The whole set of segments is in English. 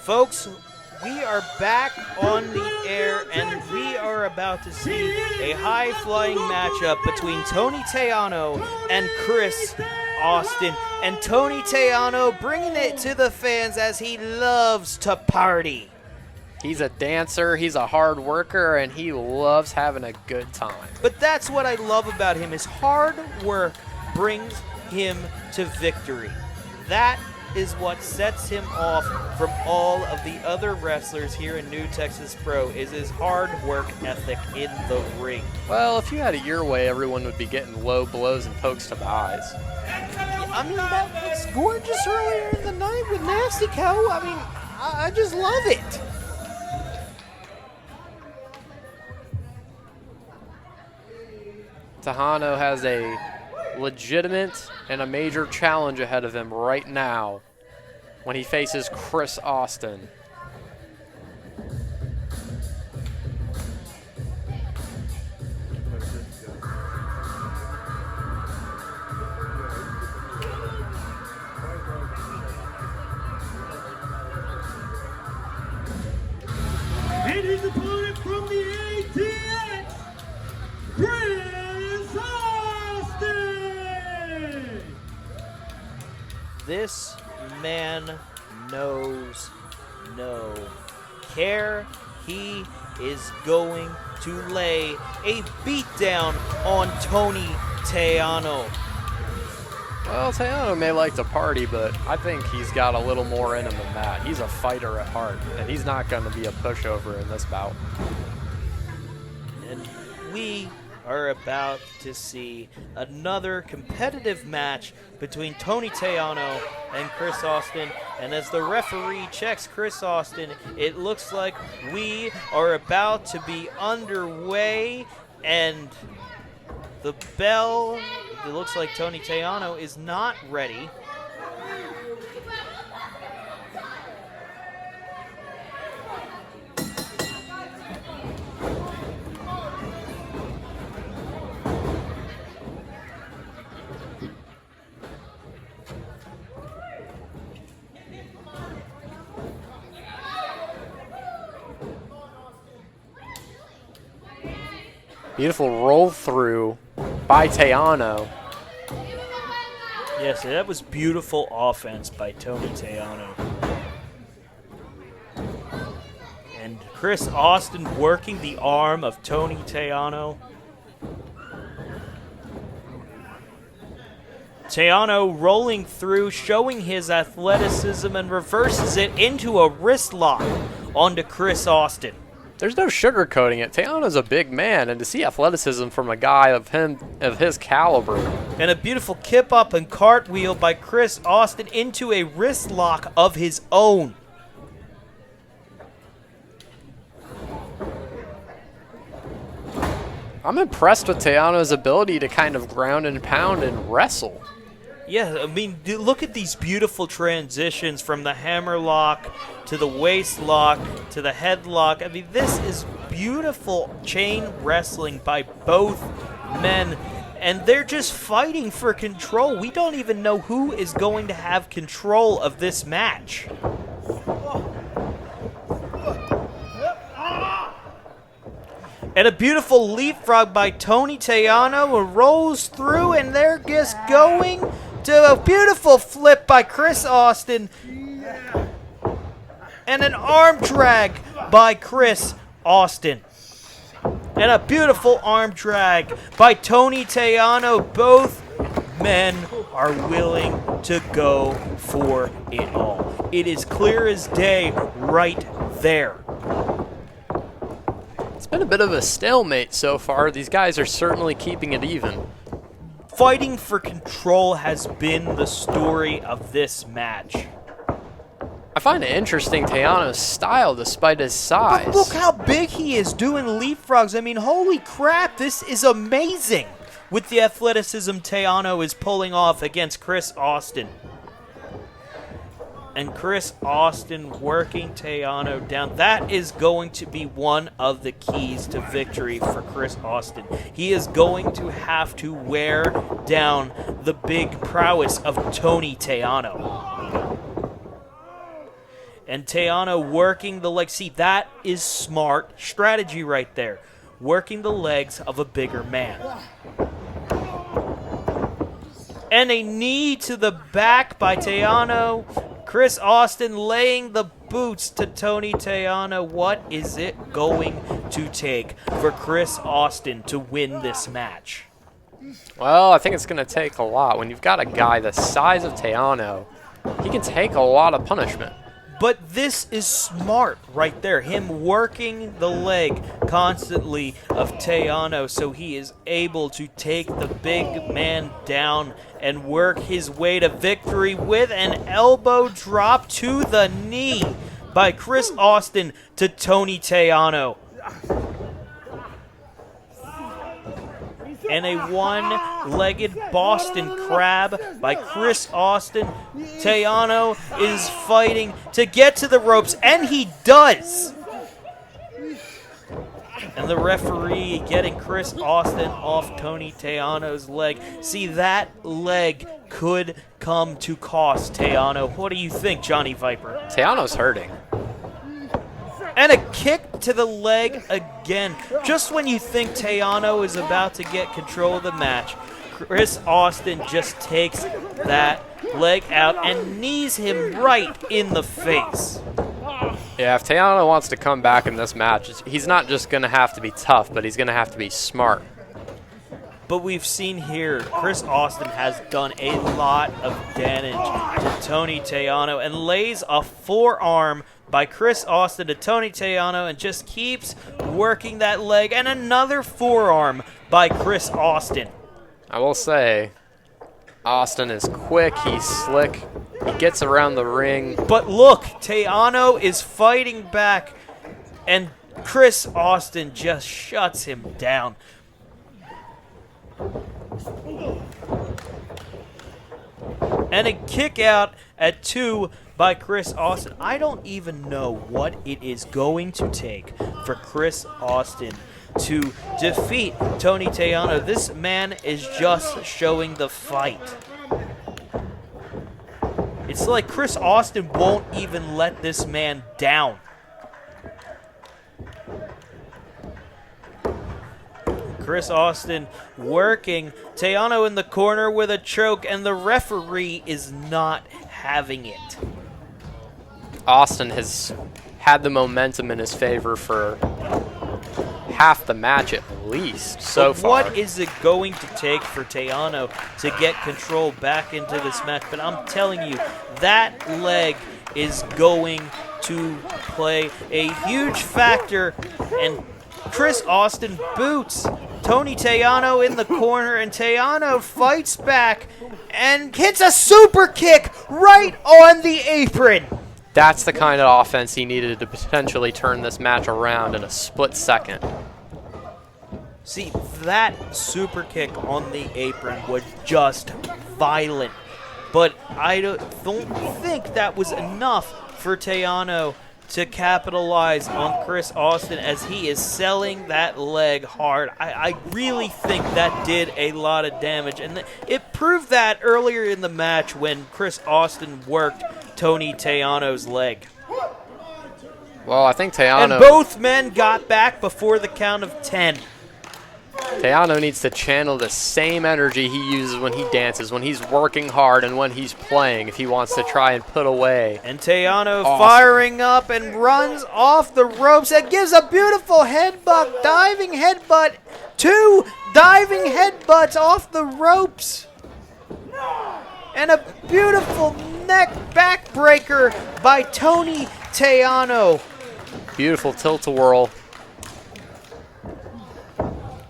Folks, we are back on the air, and we are about to see a high-flying matchup between Tony Tejano and Criss Austin. And Tony Tejano bringing it to the fans as he loves to party. He's a dancer, he's a hard worker, and he loves having a good time. But that's what I love about him. His hard work brings him to victory. That is what sets him off from all of the other wrestlers here in New Texas Pro, is his hard work ethic in the ring. Well, if you had it your way, everyone would be getting low blows and pokes to the eyes. I mean, that was gorgeous earlier in the night with Nasty Cow. I mean, I just love it. Tejano has a legitimate and a major challenge ahead of him right now when he faces Criss Austin. And his opponent from the ATX, Criss Austin! This man knows no care. He is going to lay a beatdown on Tony Tejano. Well, Tejano may like to party, but I think he's got a little more in him than that. He's a fighter at heart, and he's not going to be a pushover in this bout. And we are about to see another competitive match between Tony Tejano and Criss Austin. And as the referee checks Criss Austin, it looks like we are about to be underway. And the bell, it looks like Tony Tejano is not ready. Beautiful roll through by Tejano. Yes, that was beautiful offense by Tony Tejano. And Criss Austin working the arm of Tony Tejano. Tejano rolling through, showing his athleticism, and reverses it into a wrist lock onto Criss Austin. There's no sugarcoating it. Tejano's a big man, and to see athleticism from a guy of his caliber. And a beautiful kip up and cartwheel by Criss Austin into a wrist lock of his own. I'm impressed with Tejano's ability to kind of ground and pound and wrestle. Yeah, I mean, look at these beautiful transitions from the hammer lock to the waist lock to the headlock. I mean, this is beautiful chain wrestling by both men, and they're just fighting for control. We don't even know who is going to have control of this match. And a beautiful leapfrog by Tony Tejano rolls through, and they're just going to a beautiful flip by Criss Austin. And an arm drag by Criss Austin. And a beautiful arm drag by Tony Tejano. Both men are willing to go for it all. It is clear as day right there. It's been a bit of a stalemate so far. These guys are certainly keeping it even. Fighting for control has been the story of this match. I find it interesting, Tejano's style, despite his size. But look how big he is doing leapfrogs. I mean, holy crap, this is amazing with the athleticism Tejano is pulling off against Criss Austin. And Criss Austin working Tejano down. That is going to be one of the keys to victory for Criss Austin. He is going to have to wear down the big prowess of Tony Tejano. And Tejano working the leg. See, that is smart strategy right there. Working the legs of a bigger man. And a knee to the back by Tejano. Criss Austin laying the boots to Tony Tejano. What is it going to take for Criss Austin to win this match? Well, I think it's going to take a lot. When you've got a guy the size of Tejano, he can take a lot of punishment. But this is smart right there. Him working the leg constantly of Tejano so he is able to take the big man down and work his way to victory with an elbow drop to the knee by Criss Austin to Tony Tejano. And a one-legged Boston Crab by Criss Austin. Tejano is fighting to get to the ropes, and he does. And the referee getting Criss Austin off Tony Tejano's leg. See, that leg could come to cost Tejano. What do you think, Johnny Viper? Tejano's hurting. And a kick to the leg again. Just when you think Tejano is about to get control of the match, Criss Austin just takes that leg out and knees him right in the face. Yeah, if Tejano wants to come back in this match, he's not just going to have to be tough, but he's going to have to be smart. But we've seen here, Criss Austin has done a lot of damage to Tony Tejano and lays a forearm by Criss Austin to Tony Tejano and just keeps working that leg, and another forearm by Criss Austin. I will say, Austin is quick, he's slick, he gets around the ring. But look, Tejano is fighting back, and Criss Austin just shuts him down. And a kick out at 2 by Criss Austin. I don't even know what it is going to take for Criss Austin to defeat Tony Tejano. This man is just showing the fight. It's like Criss Austin won't even let this man down. Criss Austin working. Tejano in the corner with a choke, and the referee is not having it. Austin has had the momentum in his favor for half the match at least so far. What is it going to take for Tejano to get control back into this match? But I'm telling you, that leg is going to play a huge factor, and Criss Austin boots Tony Tejano in the corner, and Tejano fights back and hits a super kick right on the apron. That's the kind of offense he needed to potentially turn this match around in a split second. See, that super kick on the apron was just violent. But I don't think that was enough for Tejano to capitalize on Criss Austin as he is selling that leg hard. I really think that did a lot of damage. And it proved that earlier in the match when Criss Austin worked Tony Tejano's leg. Well, I think Tejano... And both men got back before the count of 10. Tejano needs to channel the same energy he uses when he dances, when he's working hard and when he's playing, if he wants to try and put away. And Tejano firing up and runs off the ropes and gives a beautiful headbutt, diving headbutt, 2 diving headbutts off the ropes. And a beautiful neck backbreaker by Tony Tejano. Beautiful tilt-a-whirl.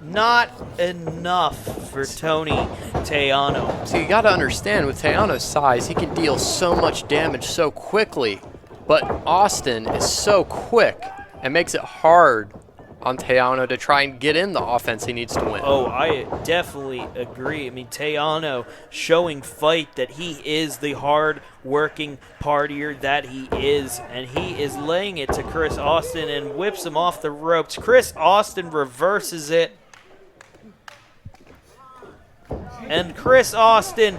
Not enough for Tony Tejano. So you got to understand, with Tejano's size, he can deal so much damage so quickly. But Austin is so quick and makes it hard on Tejano to try and get in the offense he needs to win. Oh, I definitely agree. I mean, Tejano showing fight that he is the hard-working partier that he is, and he is laying it to Criss Austin and whips him off the ropes. Criss Austin reverses it. And Criss Austin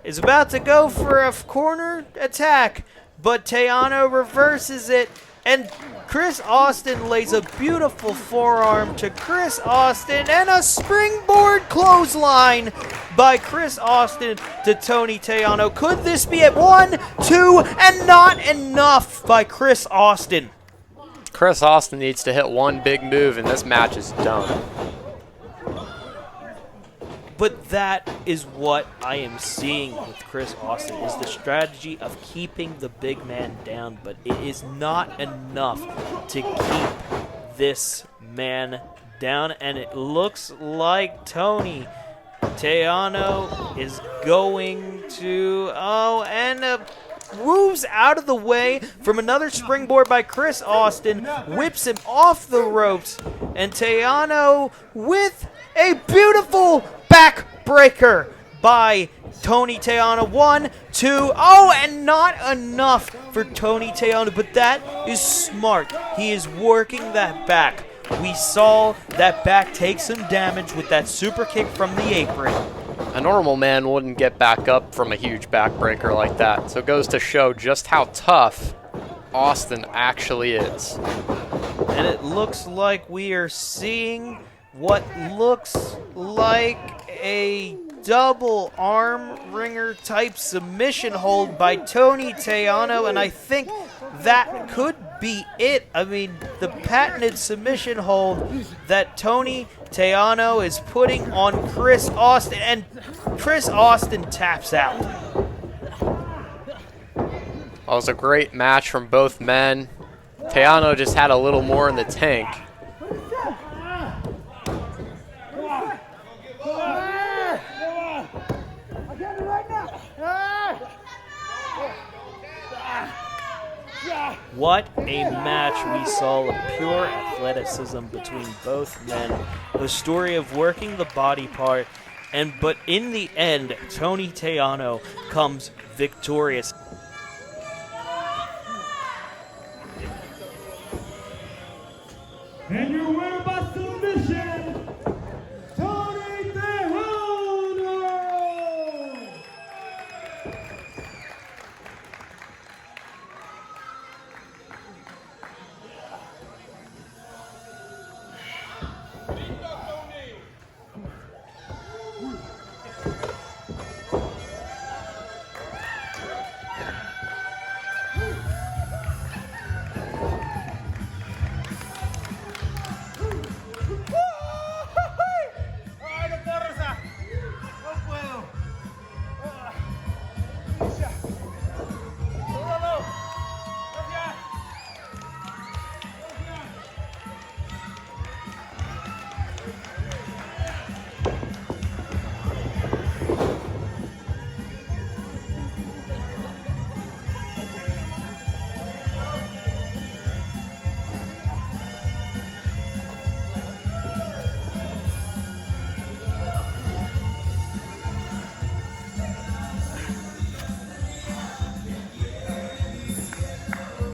is about to go for a corner attack, but Tejano reverses it, and Criss Austin lays a beautiful forearm to Criss Austin, and a springboard clothesline by Criss Austin to Tony Tejano. Could this be it? 1, 2, and not enough by Criss Austin. Criss Austin needs to hit one big move, and this match is done. But that is what I am seeing with Criss Austin, is the strategy of keeping the big man down, but it is not enough to keep this man down, and it looks like Tony Tejano is going to, moves out of the way from another springboard by Criss Austin, whips him off the ropes, and Tejano with a beautiful backbreaker by Tony Tejano. 1, 2, and not enough for Tony Tejano, but that is smart. He is working that back. We saw that back take some damage with that super kick from the apron. A normal man wouldn't get back up from a huge backbreaker like that, so it goes to show just how tough Austin actually is. And it looks like we are seeing what looks like a double arm wringer type submission hold by Tony Tejano, and I think that could be it. I mean, the patented submission hold that Tony Tejano is putting on Criss Austin, and Criss Austin taps out. It was a great match from both men. Tejano just had a little more in the tank. What a match we saw of pure athleticism between both men. The story of working the body part, but in the end, Tony Tejano comes victorious. And your winner